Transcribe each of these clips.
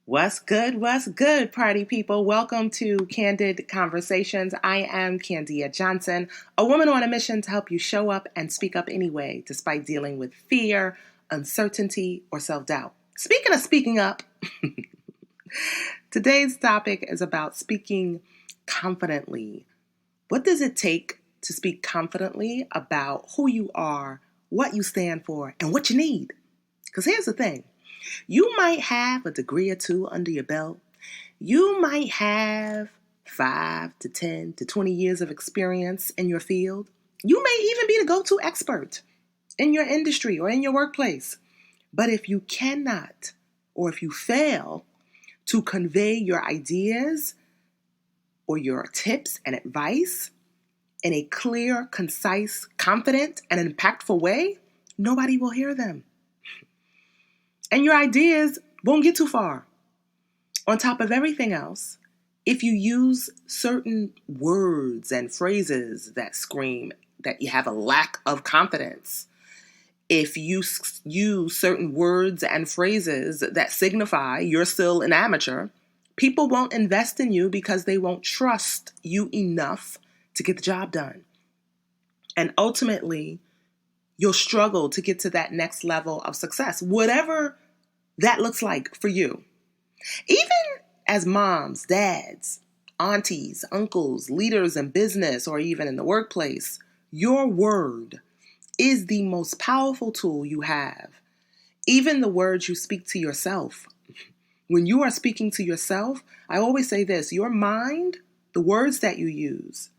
What's good? What's good, party people? Welcome to Candid Conversations. I am Kandia Johnson, a woman on a mission to help you show up and speak up anyway, despite dealing with fear, uncertainty, or self-doubt. Speaking of speaking up, today's topic is about speaking confidently. What does it take to speak confidently about who you are, what you stand for, and what you need? Because here's the thing. You might have a degree or two under your belt. You might have 5 to 10 to 20 years of experience in your field. You may even be the go-to expert in your industry or in your workplace. But if you cannot, or if you fail to convey your ideas or your tips and advice in a clear, concise, confident, and impactful way, nobody will hear them. And your ideas won't get too far. On top of everything else, if you use certain words and phrases that scream that you have a lack of confidence, if you use certain words and phrases that signify you're still an amateur, people won't invest in you because they won't trust you enough to get the job done. And ultimately, you'll struggle to get to that next level of success, whatever that looks like for you. Even as moms, dads, aunties, uncles, leaders in business, or even in the workplace, your word is the most powerful tool you have. Even the words you speak to yourself. When you are speaking to yourself, I always say this, your mind, the words that you use,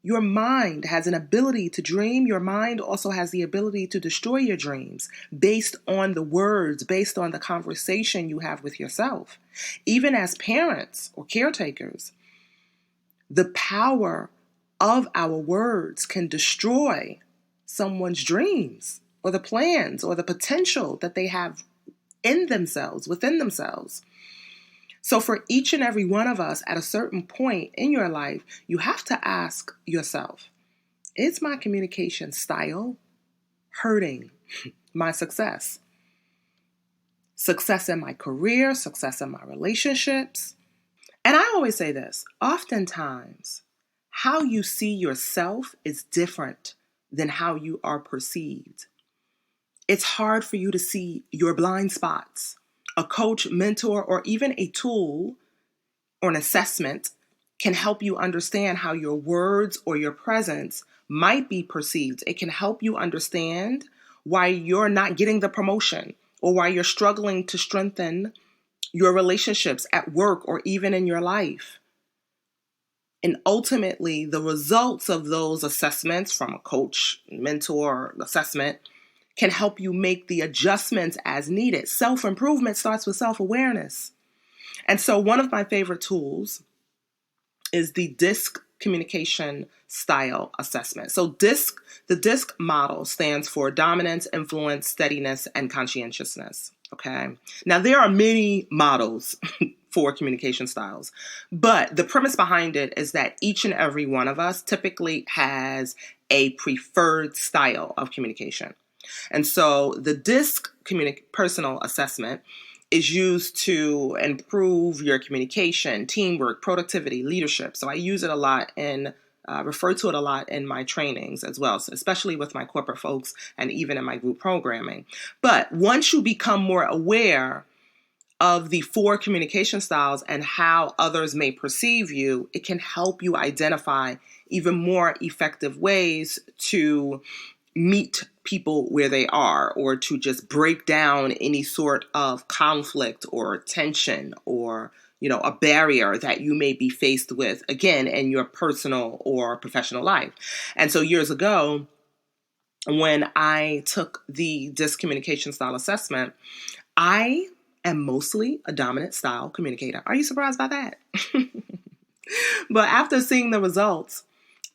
your mind has an ability to dream. Your mind also has the ability to destroy your dreams based on the words, based on the conversation you have with yourself. Even as parents or caretakers, the power of our words can destroy someone's dreams or the plans or the potential that they have in themselves, within themselves. So for each and every one of us at a certain point in your life, you have to ask yourself, is my communication style hurting my success? Success in my career, success in my relationships. And I always say this, oftentimes, how you see yourself is different than how you are perceived. It's hard for you to see your blind spots. A coach, mentor, or even a tool or an assessment can help you understand how your words or your presence might be perceived. It can help you understand why you're not getting the promotion or why you're struggling to strengthen your relationships at work or even in your life. And ultimately, the results of those assessments from a coach, mentor, assessment can help you make the adjustments as needed. Self-improvement starts with self-awareness. And so one of my favorite tools is the DISC communication style assessment. So the DISC model stands for dominance, influence, steadiness, and conscientiousness. Okay. Now there are many models for communication styles, but the premise behind it is that each and every one of us typically has a preferred style of communication. And so the DISC personal assessment is used to improve your communication, teamwork, productivity, leadership. So I use it a lot and refer to it a lot in my trainings as well, so especially with my corporate folks and even in my group programming. But once you become more aware of the 4 communication styles and how others may perceive you, it can help you identify even more effective ways to meet people where they are, or to just break down any sort of conflict or tension or, a barrier that you may be faced with, again, in your personal or professional life. And so years ago, when I took the DISC communication style assessment, I am mostly a dominant style communicator. Are you surprised by that? But after seeing the results,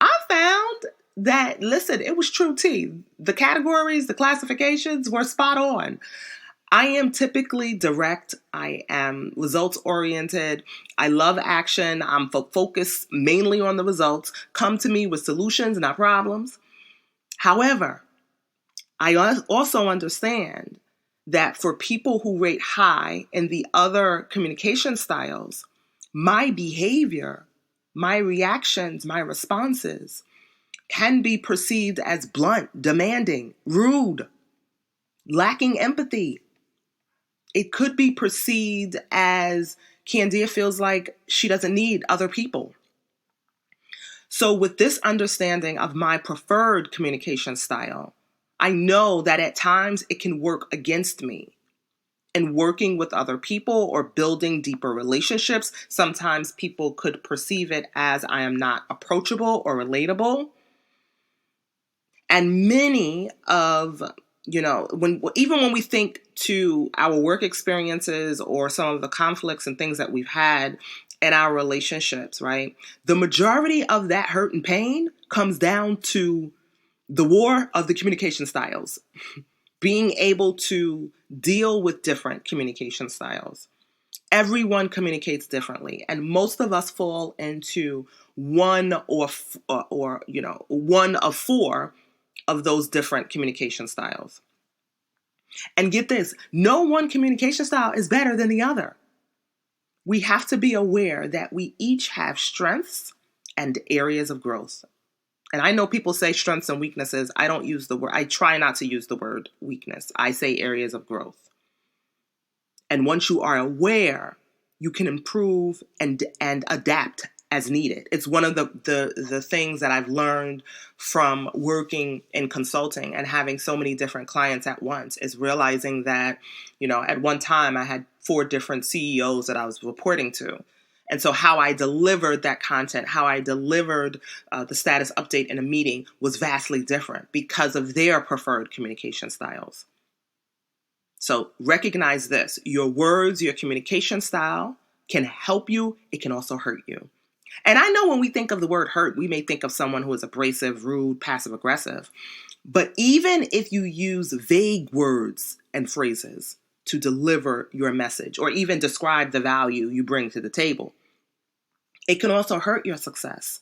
I found that, listen, it was true tea. The categories, the classifications were spot on. I am typically direct. I am results oriented. I love action. I'm focused mainly on the results. Come to me with solutions, not problems. However, I also understand that for people who rate high in the other communication styles, my behavior, my reactions, my responses can be perceived as blunt, demanding, rude, lacking empathy. It could be perceived as Kandia feels like she doesn't need other people. So with this understanding of my preferred communication style, I know that at times it can work against me in working with other people or building deeper relationships. Sometimes people could perceive it as I am not approachable or relatable. And many of, even when we think to our work experiences or some of the conflicts and things that we've had in our relationships, right? The majority of that hurt and pain comes down to the war of the communication styles, being able to deal with different communication styles. Everyone communicates differently, and most of us fall into one or one of four of those different communication styles. And get this, no one communication style is better than the other. We have to be aware that we each have strengths and areas of growth. And I know people say strengths and weaknesses. I don't use the word, I try not to use the word weakness. I say areas of growth. And once you are aware, you can improve and adapt as needed. It's one of the things that I've learned from working in consulting and having so many different clients at once, is realizing that, at one time I had 4 different CEOs that I was reporting to. And so how I delivered that content, how I delivered the status update in a meeting was vastly different because of their preferred communication styles. So recognize this. Your words, your communication style can help you. It can also hurt you. And I know when we think of the word hurt, we may think of someone who is abrasive, rude, passive aggressive. But even if you use vague words and phrases to deliver your message or even describe the value you bring to the table, it can also hurt your success.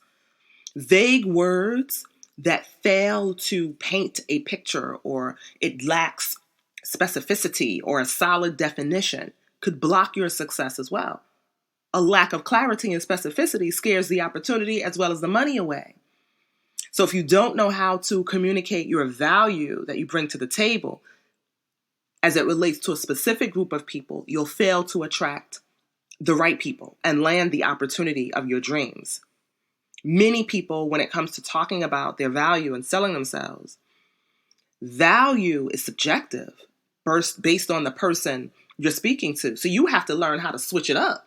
Vague words that fail to paint a picture or it lacks specificity or a solid definition could block your success as well. A lack of clarity and specificity scares the opportunity as well as the money away. So if you don't know how to communicate your value that you bring to the table as it relates to a specific group of people, you'll fail to attract the right people and land the opportunity of your dreams. Many people, when it comes to talking about their value and selling themselves, value is subjective based on the person you're speaking to. So you have to learn how to switch it up.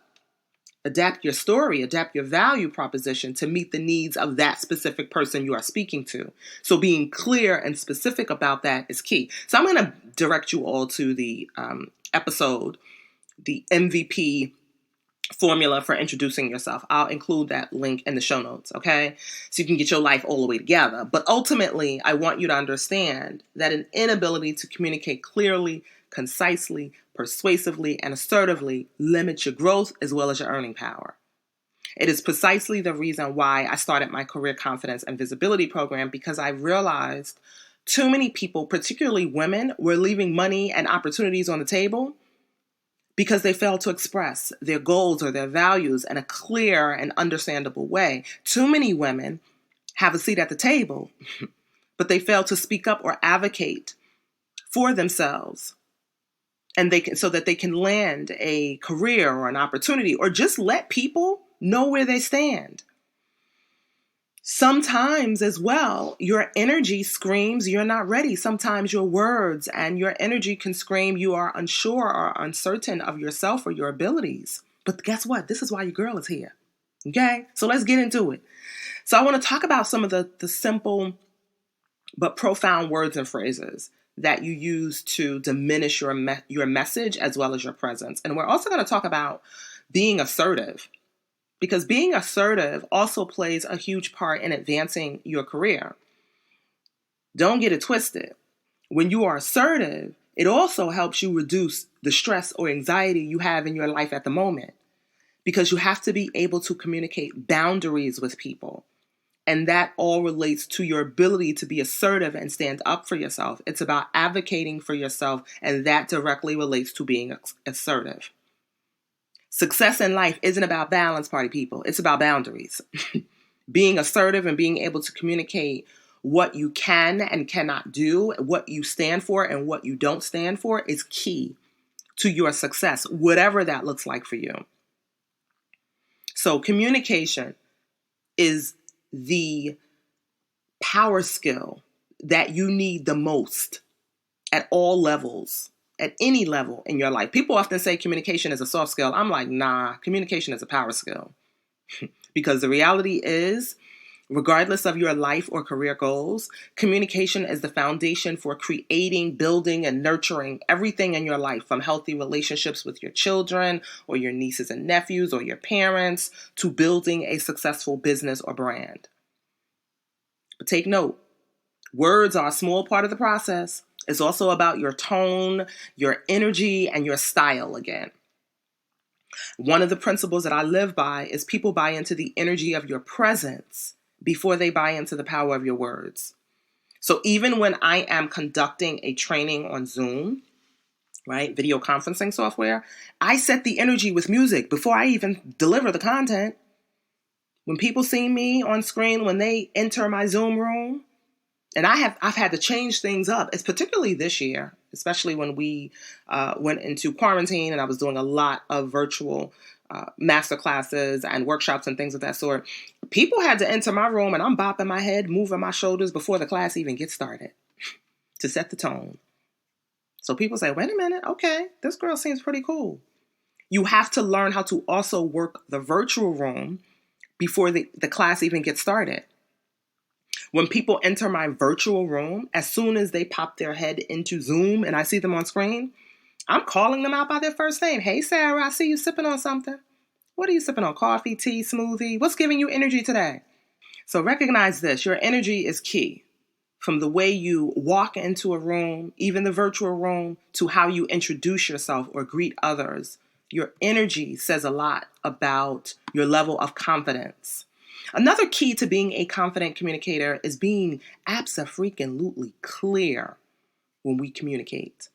Adapt your story, adapt your value proposition to meet the needs of that specific person you are speaking to. So being clear and specific about that is key. So I'm going to direct you all to the episode, the MVP formula for introducing yourself. I'll include that link in the show notes, okay? So you can get your life all the way together. But ultimately, I want you to understand that an inability to communicate clearly, concisely, persuasively, and assertively limits your growth as well as your earning power. It is precisely the reason why I started my career confidence and visibility program, because I realized too many people, particularly women, were leaving money and opportunities on the table because they failed to express their goals or their values in a clear and understandable way. Too many women have a seat at the table, but they fail to speak up or advocate for themselves, and so that they can land a career or an opportunity, or just let people know where they stand. Sometimes as well, your energy screams you're not ready. Sometimes your words and your energy can scream you are unsure or uncertain of yourself or your abilities. But guess what? This is why your girl is here. Okay? So let's get into it. So I want to talk about some of the simple but profound words and phrases that you use to diminish your message as well as your presence. And we're also going to talk about being assertive, because being assertive also plays a huge part in advancing your career. Don't get it twisted. When you are assertive, it also helps you reduce the stress or anxiety you have in your life at the moment, because you have to be able to communicate boundaries with people And that all relates to your ability to be assertive and stand up for yourself. It's about advocating for yourself, and that directly relates to being assertive. Success in life isn't about balance, party people. It's about boundaries. Being assertive and being able to communicate what you can and cannot do, what you stand for and what you don't stand for is key to your success, whatever that looks like for you. So communication is the power skill that you need the most at all levels, at any level in your life. People often say communication is a soft skill. I'm like, nah, communication is a power skill. Because the reality is, regardless of your life or career goals, communication is the foundation for creating, building, and nurturing everything in your life, from healthy relationships with your children or your nieces and nephews or your parents to building a successful business or brand. But take note, words are a small part of the process. It's also about your tone, your energy, and your style again. One of the principles that I live by is people buy into the energy of your presence before they buy into the power of your words. So even when I am conducting a training on Zoom, right, video conferencing software, I set the energy with music before I even deliver the content. When people see me on screen, when they enter my Zoom room, and I've had to change things up. It's particularly this year, especially when we went into quarantine and I was doing a lot of virtual master classes and workshops and things of that sort. People had to enter my room and I'm bopping my head, moving my shoulders before the class even gets started to set the tone. So people say, wait a minute, okay, this girl seems pretty cool. You have to learn how to also work the virtual room before the class even gets started. When people enter my virtual room, as soon as they pop their head into Zoom and I see them on screen, I'm calling them out by their first name. Hey, Sarah, I see you sipping on something. What are you sipping on? Coffee, tea, smoothie? What's giving you energy today? So recognize this. Your energy is key. From the way you walk into a room, even the virtual room, to how you introduce yourself or greet others. Your energy says a lot about your level of confidence. Another key to being a confident communicator is being abso-freaking-lutely clear when we communicate.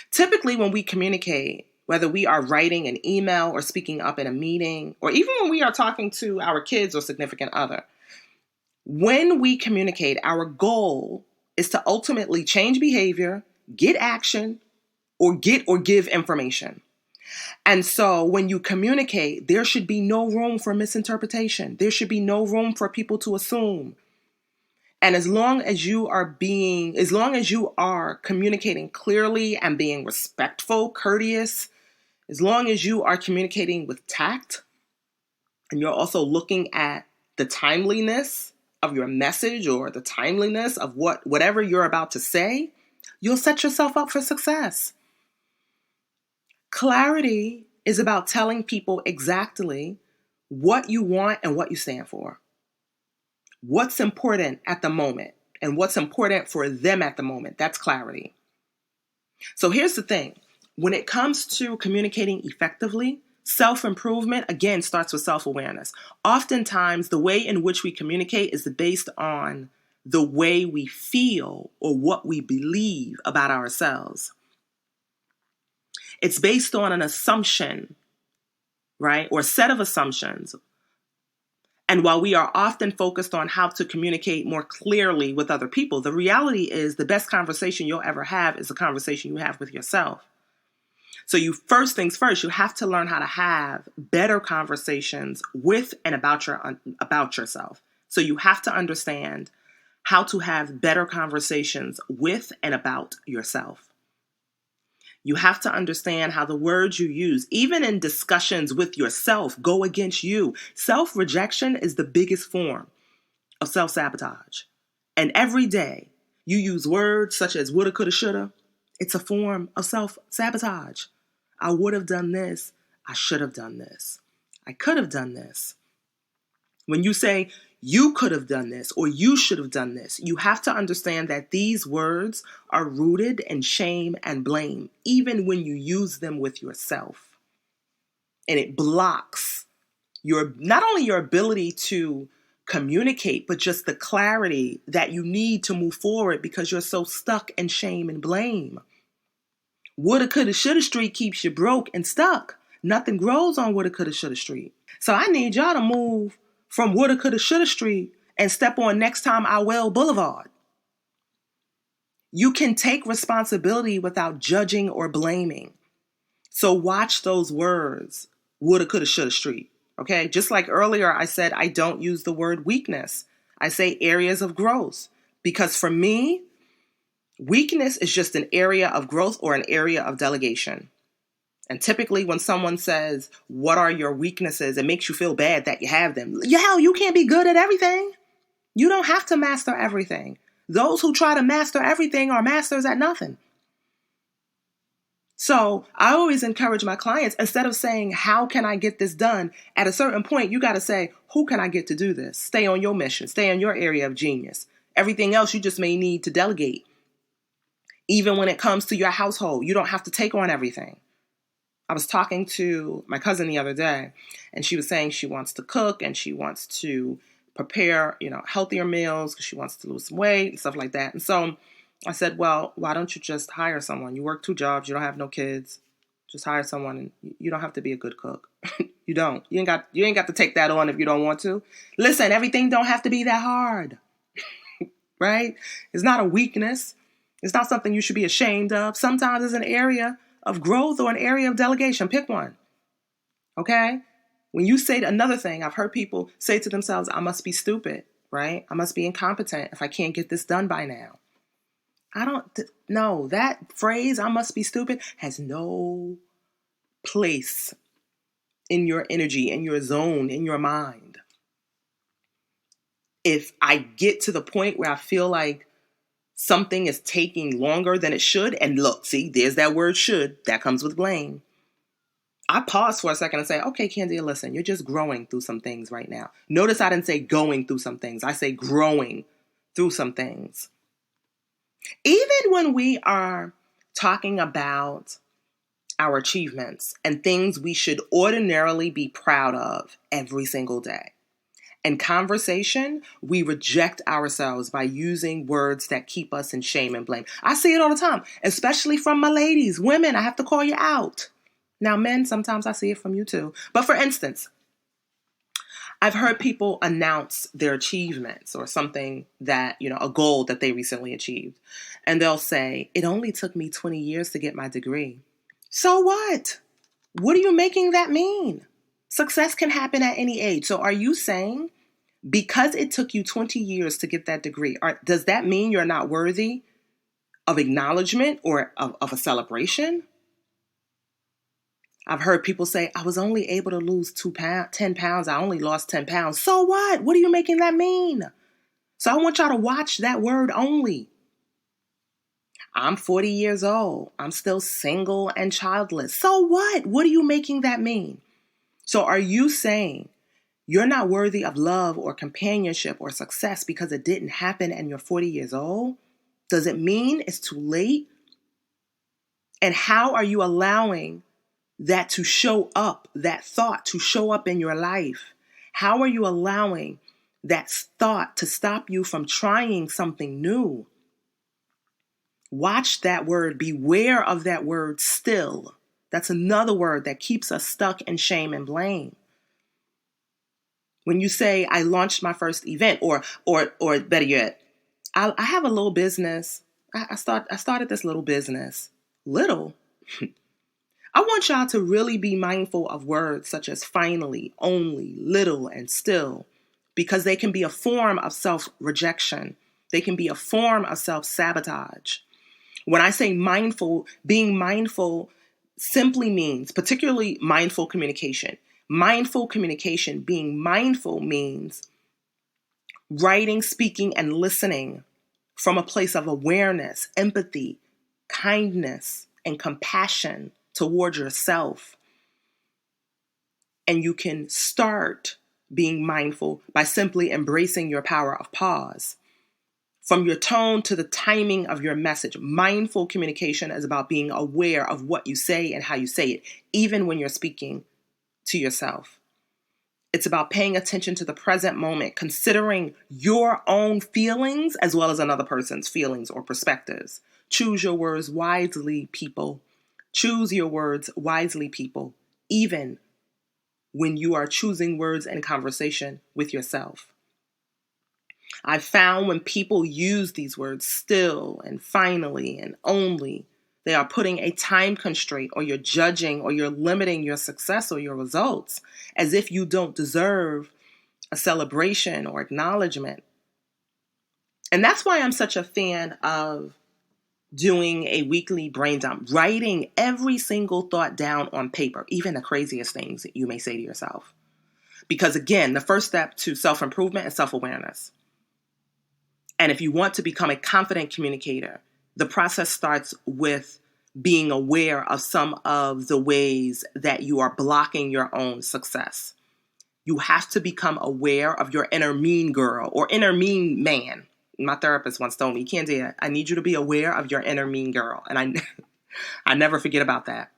Typically, when we communicate, whether we are writing an email or speaking up in a meeting, or even when we are talking to our kids or significant other, when we communicate, our goal is to ultimately change behavior, get action, or give information. And so when you communicate, there should be no room for misinterpretation. There should be no room for people to assume. And as long as you are communicating clearly and being respectful, courteous, as long as you are communicating with tact, and you're also looking at the timeliness of your message or the timeliness of whatever you're about to say, you'll set yourself up for success. Clarity is about telling people exactly what you want and what you stand for. What's important at the moment and what's important for them at the moment. That's clarity. So here's the thing. When it comes to communicating effectively, self-improvement, again, starts with self-awareness. Oftentimes, the way in which we communicate is based on the way we feel or what we believe about ourselves. It's based on an assumption, right? Or a set of assumptions. And while we are often focused on how to communicate more clearly with other people, the reality is the best conversation you'll ever have is a conversation you have with yourself. So first things first, you have to learn how to have better conversations with and about yourself. So you have to understand how to have better conversations with and about yourself. You have to understand how the words you use, even in discussions with yourself, go against you. Self-rejection is the biggest form of self-sabotage. And every day you use words such as woulda, coulda, shoulda. It's a form of self-sabotage. I would have done this. I should have done this. I could have done this. When you say you could have done this or you should have done this, you have to understand that these words are rooted in shame and blame, even when you use them with yourself. And it blocks not only your ability to communicate, but just the clarity that you need to move forward because you're so stuck in shame and blame. Woulda, coulda, shoulda street keeps you broke and stuck. Nothing grows on woulda, coulda, shoulda street. So I need y'all to move from woulda, coulda, shoulda street and step on next time I will boulevard. You can take responsibility without judging or blaming. So watch those words, woulda, coulda, shoulda street. Okay, just like earlier I said, I don't use the word weakness. I say areas of growth. Because for me, weakness is just an area of growth or an area of delegation. And typically when someone says, what are your weaknesses? It makes you feel bad that you have them. Hell, you can't be good at everything. You don't have to master everything. Those who try to master everything are masters at nothing. So I always encourage my clients, instead of saying, how can I get this done? At a certain point, you got to say, who can I get to do this? Stay on your mission. Stay in your area of genius. Everything else you just may need to delegate. Even when it comes to your household, you don't have to take on everything. I was talking to my cousin the other day, and she was saying she wants to cook and she wants to prepare, healthier meals because she wants to lose some weight and stuff like that. And so I said, well, why don't you just hire someone? You work 2 jobs. You don't have no kids. Just hire someone, and you don't have to be a good cook. You don't. You ain't got to take that on if you don't want to. Listen, everything don't have to be that hard, right? It's not a weakness. It's not something you should be ashamed of. Sometimes it's an area of growth or an area of delegation. Pick one. Okay? When you say another thing, I've heard people say to themselves, I must be stupid, right? I must be incompetent if I can't get this done by now. No, that phrase, I must be stupid, has no place in your energy, in your zone, in your mind. If I get to the point where I feel like something is taking longer than it should, and look, see, there's that word should, that comes with blame. I pause for a second and say, okay, Kandia, listen, you're just growing through some things right now. Notice I didn't say going through some things. I say growing through some things. Even when we are talking about our achievements and things we should ordinarily be proud of every single day. In conversation, we reject ourselves by using words that keep us in shame and blame. I see it all the time, especially from my ladies. Women, I have to call you out. Now, men, sometimes I see it from you too. But for instance, I've heard people announce their achievements or something that, a goal that they recently achieved. And they'll say, it only took me 20 years to get my degree. So what? What are you making that mean? Success can happen at any age. So are you saying because it took you 20 years to get that degree, does that mean you're not worthy of acknowledgement or of a celebration? I've heard people say, I was only able to lose 10 pounds. I only lost 10 pounds. So what? What are you making that mean? So I want y'all to watch that word only. I'm 40 years old. I'm still single and childless. So what? What are you making that mean? So are you saying you're not worthy of love or companionship or success because it didn't happen and you're 40 years old? Does it mean it's too late? And how are you allowing that to show up, that thought to show up in your life? How are you allowing that thought to stop you from trying something new? Watch that word. Beware of that word still. That's another word that keeps us stuck in shame and blame. When you say, I launched my first event, or better yet, I have a little business. I started this little business. Little? I want y'all to really be mindful of words such as finally, only, little, and still, because they can be a form of self-rejection. They can be a form of self-sabotage. When I say mindful, being mindful simply means, particularly mindful communication. Mindful communication, being mindful means writing, speaking, and listening from a place of awareness, empathy, kindness, and compassion toward yourself. And you can start being mindful by simply embracing your power of pause. From your tone to the timing of your message, mindful communication is about being aware of what you say and how you say it, even when you're speaking to yourself. It's about paying attention to the present moment, considering your own feelings as well as another person's feelings or perspectives. Choose your words wisely, people. Choose your words wisely, people, even when you are choosing words in conversation with yourself. I've found when people use these words still and finally and only, they are putting a time constraint, or you're judging or you're limiting your success or your results as if you don't deserve a celebration or acknowledgement. And that's why I'm such a fan of doing a weekly brain dump, writing every single thought down on paper, even the craziest things that you may say to yourself. Because again, the first step to self-improvement is self-awareness. And if you want to become a confident communicator, the process starts with being aware of some of the ways that you are blocking your own success. You have to become aware of your inner mean girl or inner mean man. My therapist once told me, Kandia, I need you to be aware of your inner mean girl. And I never forget about that.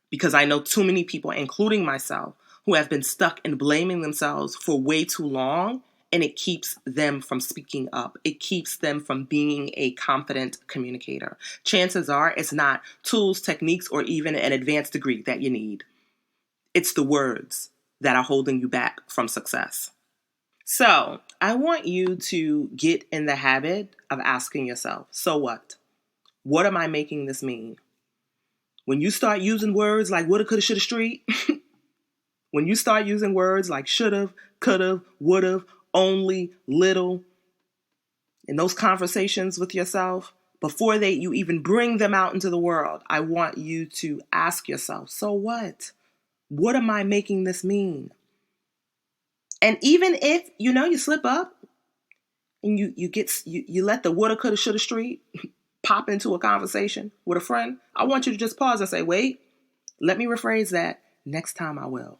Because I know too many people, including myself, who have been stuck in blaming themselves for way too long, and it keeps them from speaking up. It keeps them from being a confident communicator. Chances are it's not tools, techniques, or even an advanced degree that you need. It's the words that are holding you back from success. So I want you to get in the habit of asking yourself, so what? What am I making this mean? When you start using words like woulda, coulda, shoulda, street, when you start using words like should've, could've, would've, only, little, in those conversations with yourself, before you even bring them out into the world, I want you to ask yourself, so what? What am I making this mean? And even if, you slip up and you let the woulda, coulda, shoulda, street pop into a conversation with a friend, I want you to just pause and say, wait, let me rephrase that. Next time I will.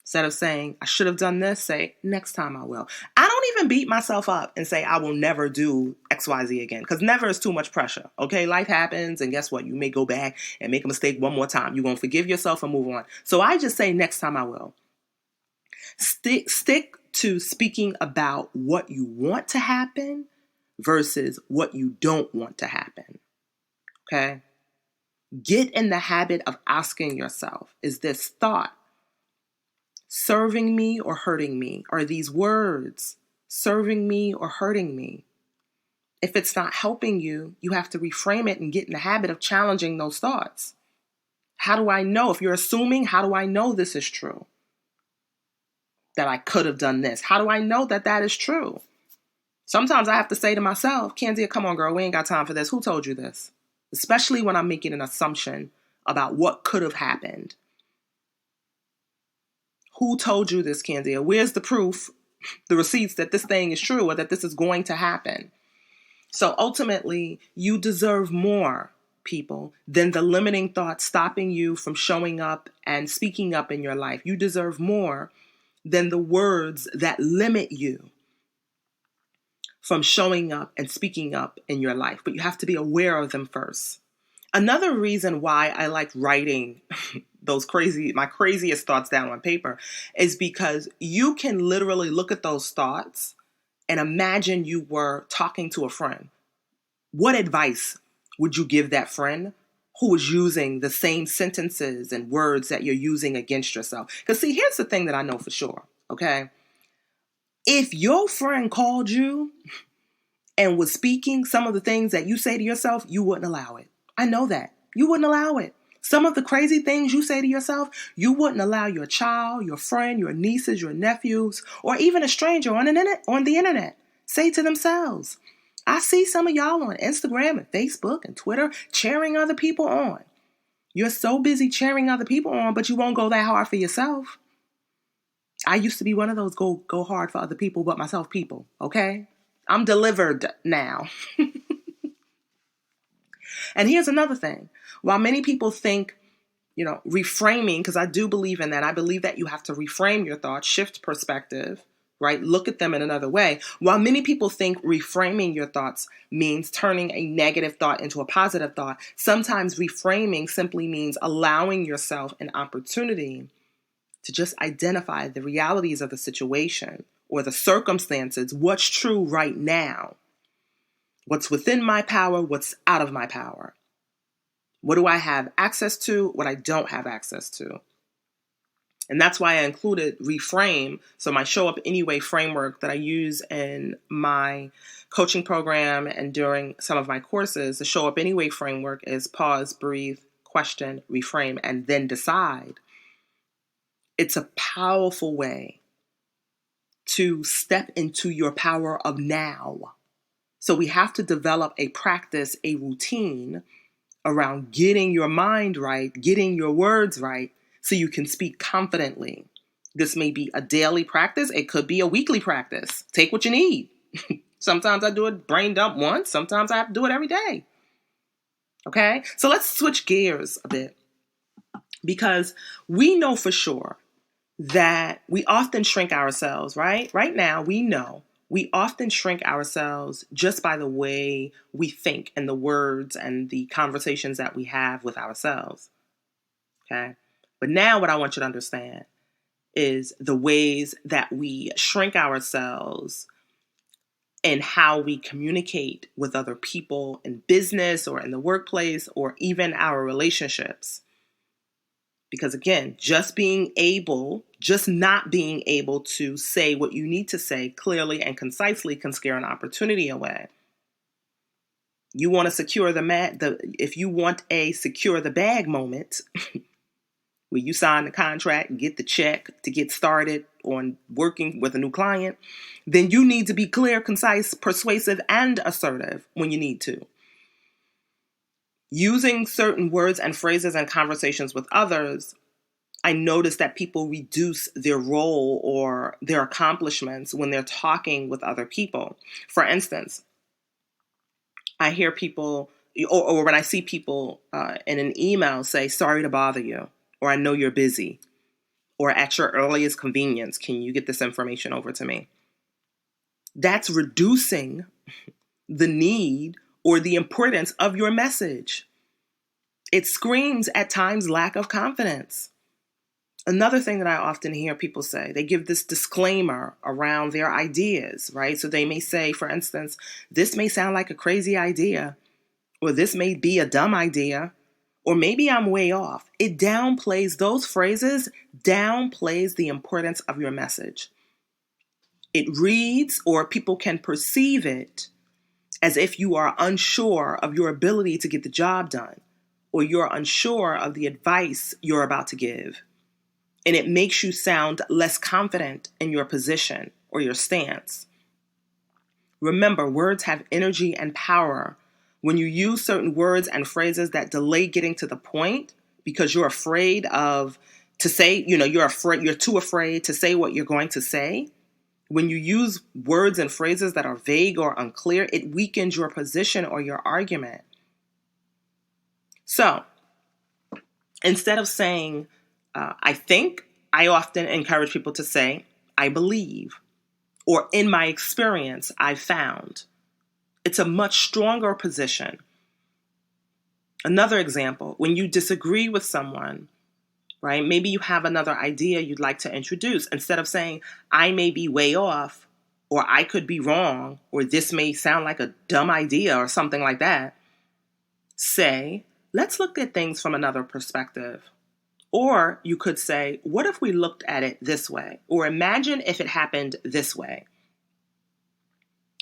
Instead of saying, I should have done this, say, next time I will. I don't even beat myself up and say, I will never do XYZ again, because never is too much pressure. Okay, life happens, and guess what? You may go back and make a mistake one more time. You're going to forgive yourself and move on. So I just say, next time I will. Stick to speaking about what you want to happen versus what you don't want to happen. Okay? Get in the habit of asking yourself, is this thought serving me or hurting me? Are these words serving me or hurting me? If it's not helping you, you have to reframe it and get in the habit of challenging those thoughts. How do I know? If you're assuming, how do I know this is true? That I could have done this. How do I know that that is true? Sometimes I have to say to myself, Kandia, come on, girl, we ain't got time for this. Who told you this? Especially when I'm making an assumption about what could have happened. Who told you this, Kandia? Where's the proof, the receipts that this thing is true or that this is going to happen? So ultimately, you deserve more, people, than the limiting thoughts stopping you from showing up and speaking up in your life. You deserve more than the words that limit you from showing up and speaking up in your life. But you have to be aware of them first. Another reason why I like writing my craziest thoughts down on paper is because you can literally look at those thoughts and imagine you were talking to a friend. What advice would you give that friend who is using the same sentences and words that you're using against yourself? Because see, here's the thing that I know for sure, okay? If your friend called you and was speaking some of the things that you say to yourself, you wouldn't allow it. I know that. You wouldn't allow it. Some of the crazy things you say to yourself, you wouldn't allow your child, your friend, your nieces, your nephews, or even a stranger on the internet say to themselves. I see some of y'all on Instagram and Facebook and Twitter cheering other people on. You're so busy cheering other people on, but you won't go that hard for yourself. I used to be one of those go hard for other people but myself people, okay? I'm delivered now. And here's another thing. While many people think, reframing, because I do believe in that. I believe that you have to reframe your thoughts, shift perspective, right? Look at them in another way. While many people think reframing your thoughts means turning a negative thought into a positive thought, sometimes reframing simply means allowing yourself an opportunity to just identify the realities of the situation or the circumstances, what's true right now, what's within my power, what's out of my power. What do I have access to, what I don't have access to? And that's why I included reframe. So my show up anyway framework that I use in my coaching program and during some of my courses, the show up anyway framework is pause, breathe, question, reframe, and then decide. It's a powerful way to step into your power of now. So we have to develop a practice, a routine around getting your mind right, getting your words right, so you can speak confidently. This may be a daily practice. It could be a weekly practice. Take what you need. Sometimes I do a brain dump once. Sometimes I have to do it every day. Okay? So let's switch gears a bit, because we know for sure that we often shrink ourselves, right? Right now, we know we often shrink ourselves just by the way we think and the words and the conversations that we have with ourselves. Okay? But now what I want you to understand is the ways that we shrink ourselves and how we communicate with other people in business or in the workplace or even our relationships. Because again, just not being able to say what you need to say clearly and concisely can scare an opportunity away. You want to if you want a secure the bag moment, where you sign the contract, get the check to get started on working with a new client, then you need to be clear, concise, persuasive, and assertive when you need to. Using certain words and phrases in conversations with others, I notice that people reduce their role or their accomplishments when they're talking with other people. For instance, I hear people, or when I see people in an email say, sorry to bother you, or I know you're busy, or at your earliest convenience, can you get this information over to me? That's reducing the need or the importance of your message. It screams at times lack of confidence. Another thing that I often hear people say, they give this disclaimer around their ideas, right? So they may say, for instance, this may sound like a crazy idea, or this may be a dumb idea, or maybe I'm way off. It downplays, those phrases downplays the importance of your message. It reads, or people can perceive it as if you are unsure of your ability to get the job done, or you're unsure of the advice you're about to give. And it makes you sound less confident in your position or your stance. Remember, words have energy and power. When you use certain words and phrases that delay getting to the point because you're afraid to say, you're too afraid to say what you're going to say. When you use words and phrases that are vague or unclear, it weakens your position or your argument. So instead of saying, I think, I often encourage people to say, I believe, or in my experience, I found. It's a much stronger position. Another example, when you disagree with someone, right? Maybe you have another idea you'd like to introduce. Instead of saying, I may be way off, or I could be wrong, or this may sound like a dumb idea or something like that, say, let's look at things from another perspective. Or you could say, what if we looked at it this way? Or imagine if it happened this way.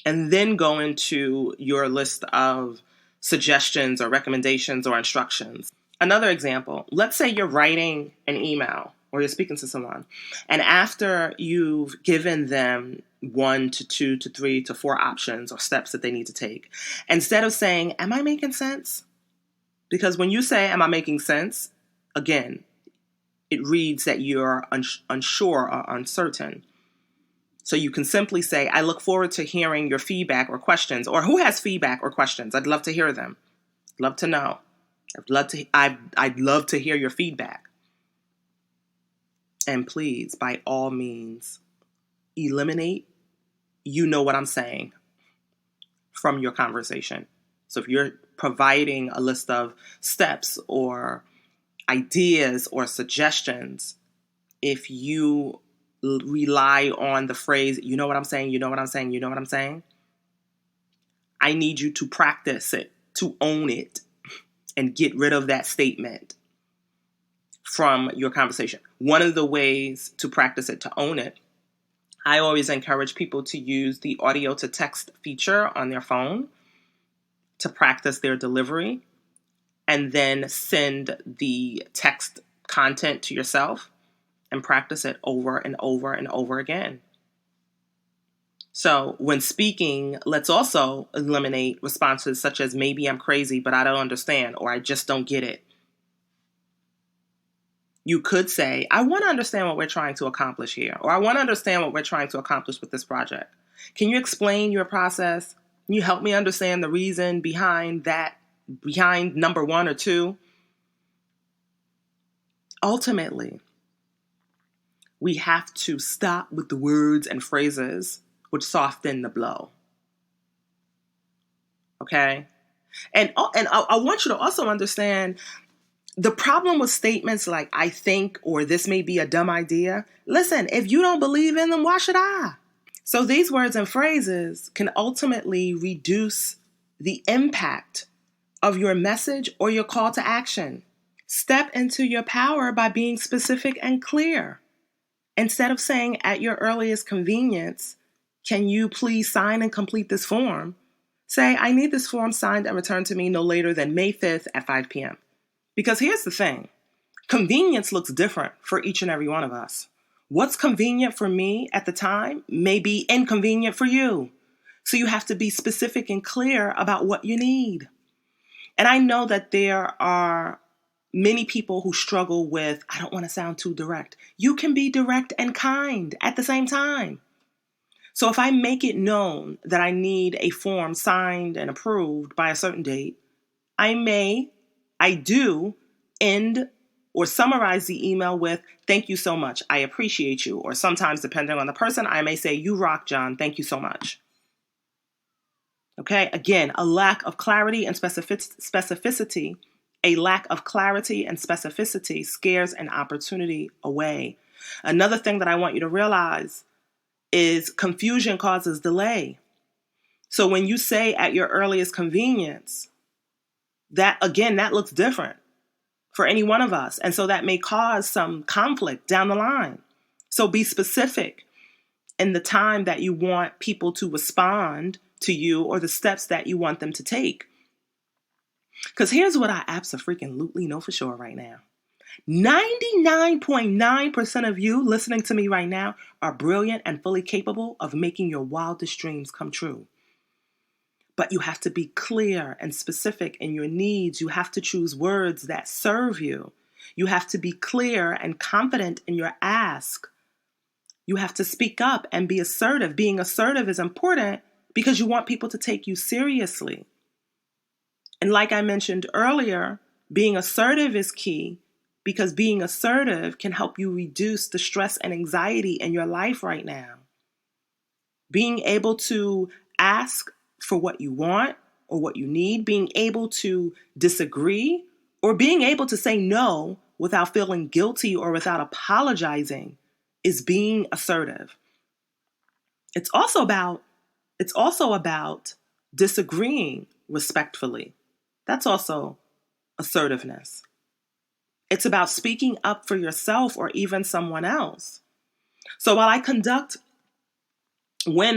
And then go into your list of suggestions or recommendations or instructions. Another example, let's say you're writing an email or you're speaking to someone, and after you've given them 1 to 2 to 3 to 4 options or steps that they need to take, instead of saying, am I making sense? Because when you say, am I making sense? Again, it reads that you're unsure or uncertain. So you can simply say, I look forward to hearing your feedback or questions, or who has feedback or questions? I'd love to hear them. Love to know. I'd love to hear your feedback. And please, by all means, eliminate, you know what I'm saying, from your conversation. So if you're providing a list of steps or ideas or suggestions, if you rely on the phrase, you know what I'm saying, you know what I'm saying, you know what I'm saying, I need you to practice it, to own it, and get rid of that statement from your conversation. One of the ways to practice it, to own it, I always encourage people to use the audio to text feature on their phone to practice their delivery, and then send the text content to yourself and practice it over and over and over again. So when speaking, let's also eliminate responses such as maybe I'm crazy, but I don't understand, or I just don't get it. You could say, I want to understand what we're trying to accomplish here, or I want to understand what we're trying to accomplish with this project. Can you explain your process? Can you help me understand the reason behind that, behind number 1 or 2? Ultimately, we have to stop with the words and phrases which soften the blow. Okay? And I want you to also understand the problem with statements like I think or this may be a dumb idea. Listen, if you don't believe in them, why should I? So these words and phrases can ultimately reduce the impact of your message or your call to action. Step into your power by being specific and clear. Instead of saying at your earliest convenience, can you please sign and complete this form? Say, I need this form signed and returned to me no later than May 5th at 5 p.m. Because here's the thing. Convenience looks different for each and every one of us. What's convenient for me at the time may be inconvenient for you. So you have to be specific and clear about what you need. And I know that there are many people who struggle with, I don't want to sound too direct. You can be direct and kind at the same time. So if I make it known that I need a form signed and approved by a certain date, I do end or summarize the email with, thank you so much. I appreciate you. Or sometimes, depending on the person, I may say, you rock, John. Thank you so much. Okay. Again, a lack of clarity and specificity. A lack of clarity and specificity scares an opportunity away. Another thing that I want you to realize is confusion causes delay. So when you say at your earliest convenience, that looks different for any one of us. And so that may cause some conflict down the line. So be specific in the time that you want people to respond to you or the steps that you want them to take. Because here's what I absolutely know for sure right now. 99.9% of you listening to me right now are brilliant and fully capable of making your wildest dreams come true. But you have to be clear and specific in your needs. You have to choose words that serve you. You have to be clear and confident in your ask. You have to speak up and be assertive. Being assertive is important because you want people to take you seriously. And like I mentioned earlier, being assertive is key because being assertive can help you reduce the stress and anxiety in your life right now. Being able to ask for what you want or what you need, being able to disagree, or being able to say no without feeling guilty or without apologizing is being assertive. It's also about disagreeing respectfully. That's also assertiveness. It's about speaking up for yourself or even someone else. So when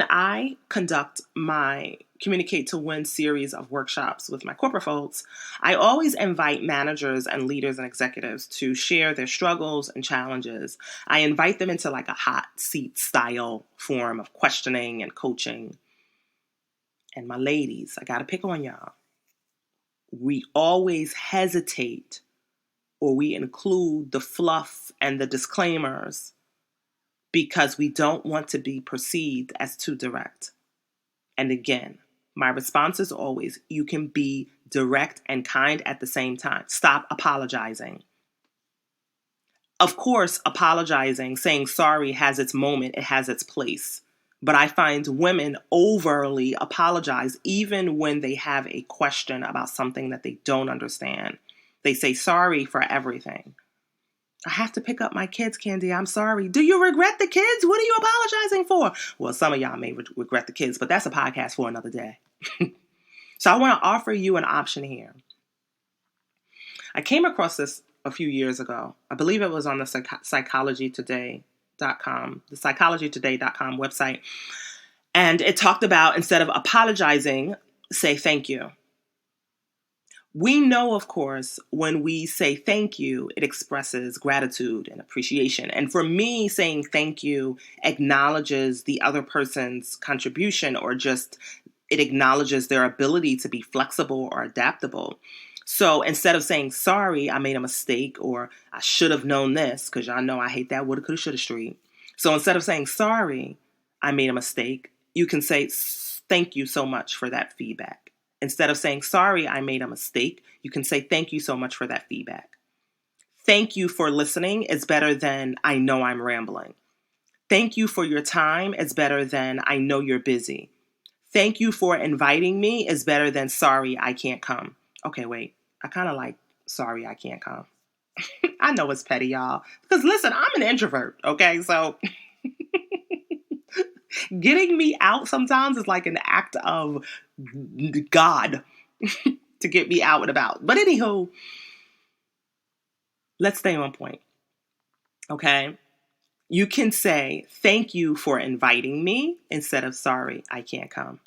I conduct my Communicate to Win series of workshops with my corporate folks, I always invite managers and leaders and executives to share their struggles and challenges. I invite them into like a hot seat style form of questioning and coaching. And my ladies, I got to pick on y'all. We always hesitate or we include the fluff and the disclaimers because we don't want to be perceived as too direct. And again, my response is always, you can be direct and kind at the same time. Stop apologizing. Of course, apologizing, saying sorry has its moment, it has its place. But I find women overly apologize even when they have a question about something that they don't understand. They say sorry for everything. I have to pick up my kids, Kandia. I'm sorry. Do you regret the kids? What are you apologizing for? Well, some of y'all may regret the kids, but that's a podcast for another day. So I want to offer you an option here. I came across this a few years ago. I believe it was on the psychologytoday.com, the psychologytoday.com website. And it talked about, instead of apologizing, say thank you. We know, of course, when we say thank you, it expresses gratitude and appreciation. And for me, saying thank you acknowledges the other person's contribution, or just it acknowledges their ability to be flexible or adaptable. So instead of saying, sorry, I made a mistake, or I should have known this, because y'all know I hate that woulda, coulda, shoulda street. So instead of saying, sorry, I made a mistake, you can say, thank you so much for that feedback. Instead of saying, sorry, I made a mistake, you can say, thank you so much for that feedback. Thank you for listening is better than, I know I'm rambling. Thank you for your time is better than, I know you're busy. Thank you for inviting me is better than, sorry, I can't come. Okay, wait, I kind of like, sorry, I can't come. I know it's petty, y'all. Because listen, I'm an introvert, okay? So getting me out sometimes is like an act of God to get me out and about. But anywho, let's stay on point, okay? You can say, thank you for inviting me instead of, sorry, I can't come.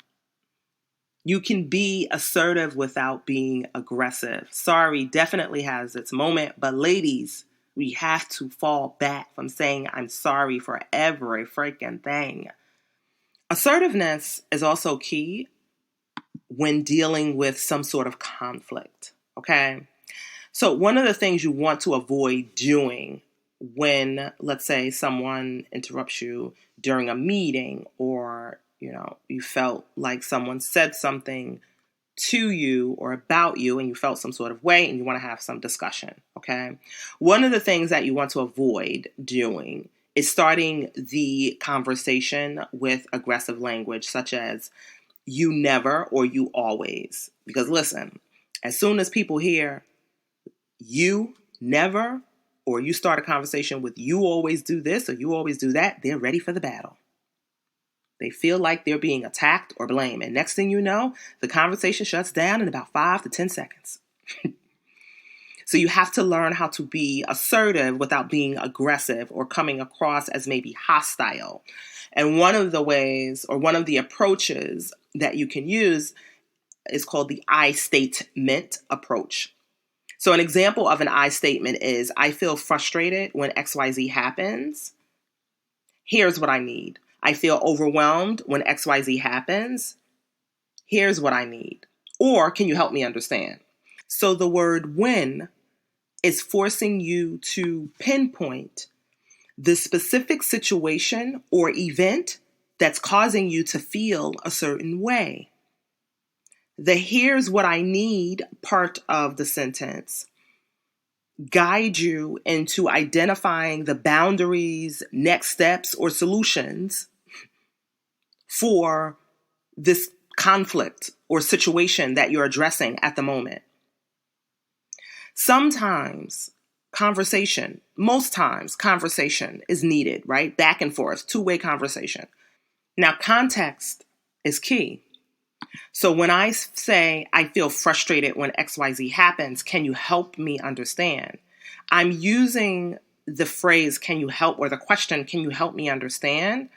You can be assertive without being aggressive. Sorry definitely has its moment, but ladies, we have to fall back from saying I'm sorry for every freaking thing. Assertiveness is also key when dealing with some sort of conflict, okay? So one of the things you want to avoid doing when, let's say, someone interrupts you during a meeting, or, you felt like someone said something to you or about you and you felt some sort of way and you want to have some discussion, okay? One of the things that you want to avoid doing is starting the conversation with aggressive language, such as you never or you always. Because listen, as soon as people hear you never, or you start a conversation with you always do this or you always do that, they're ready for the battle. They feel like they're being attacked or blamed. And next thing you know, the conversation shuts down in about 5 to 10 seconds. So you have to learn how to be assertive without being aggressive or coming across as maybe hostile. And one of the ways, or one of the approaches that you can use, is called the I statement approach. So an example of an I statement is, I feel frustrated when XYZ happens. Here's what I need. I feel overwhelmed when XYZ happens. Here's what I need. Or can you help me understand? So the word when is forcing you to pinpoint the specific situation or event that's causing you to feel a certain way. The here's what I need part of the sentence guide you into identifying the boundaries, next steps, or solutions for this conflict or situation that you're addressing at the moment. Sometimes most times conversation is needed, right? Back and forth, two-way conversation. Now, context is key. So when I say I feel frustrated when XYZ happens, can you help me understand? I'm using the phrase, can you help, or the question, can you help me understand,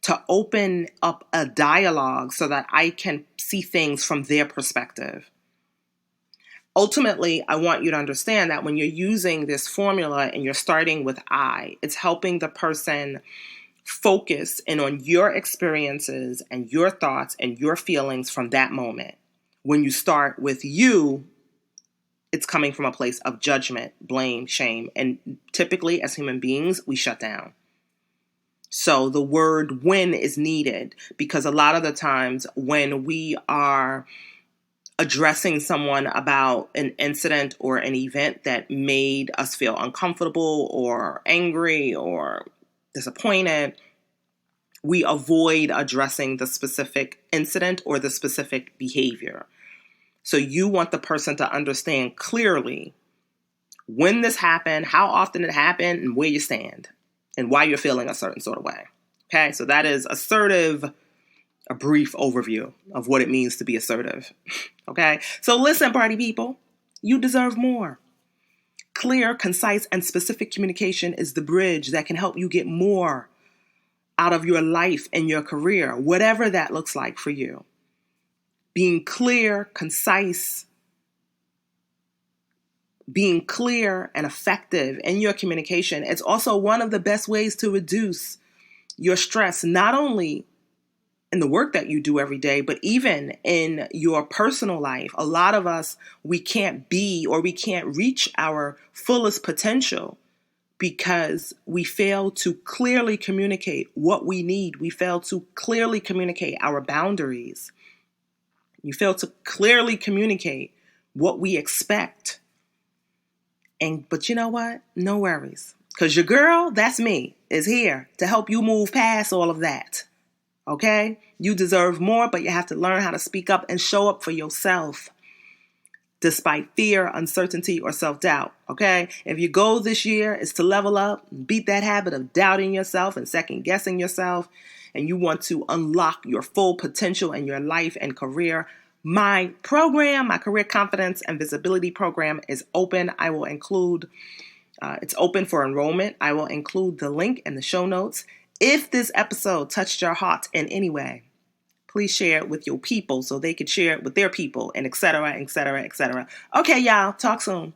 to open up a dialogue so that I can see things from their perspective. Ultimately, I want you to understand that when you're using this formula and you're starting with I, it's helping the person focus in on your experiences and your thoughts and your feelings from that moment. When you start with you, it's coming from a place of judgment, blame, shame, and typically as human beings, we shut down. So the word when is needed because a lot of the times when we are addressing someone about an incident or an event that made us feel uncomfortable or angry or disappointed, we avoid addressing the specific incident or the specific behavior. So you want the person to understand clearly when this happened, how often it happened, and where you stand, and why you're feeling a certain sort of way. Okay, so that is assertive, a brief overview of what it means to be assertive. Okay, so listen, party people, you deserve more. Clear, concise, and specific communication is the bridge that can help you get more out of your life and your career, whatever that looks like for you. Being clear, concise, being clear and effective in your communication is also one of the best ways to reduce your stress, not only in the work that you do every day, but even in your personal life. A lot of us, we can't be or we can't reach our fullest potential because we fail to clearly communicate what we need. We fail to clearly communicate our boundaries. You fail to clearly communicate what we expect. But you know what? No worries. Because your girl, that's me, is here to help you move past all of that. Okay? You deserve more, but you have to learn how to speak up and show up for yourself despite fear, uncertainty, or self-doubt. Okay? If your goal this year is to level up, beat that habit of doubting yourself and second-guessing yourself, and you want to unlock your full potential in your life and career, my program, my Career Confidence and Visibility Program is open. I will include, it's open for enrollment. I will include the link in the show notes. If this episode touched your heart in any way, please share it with your people so they could share it with their people, and et cetera, et cetera, et cetera. Okay, y'all, talk soon.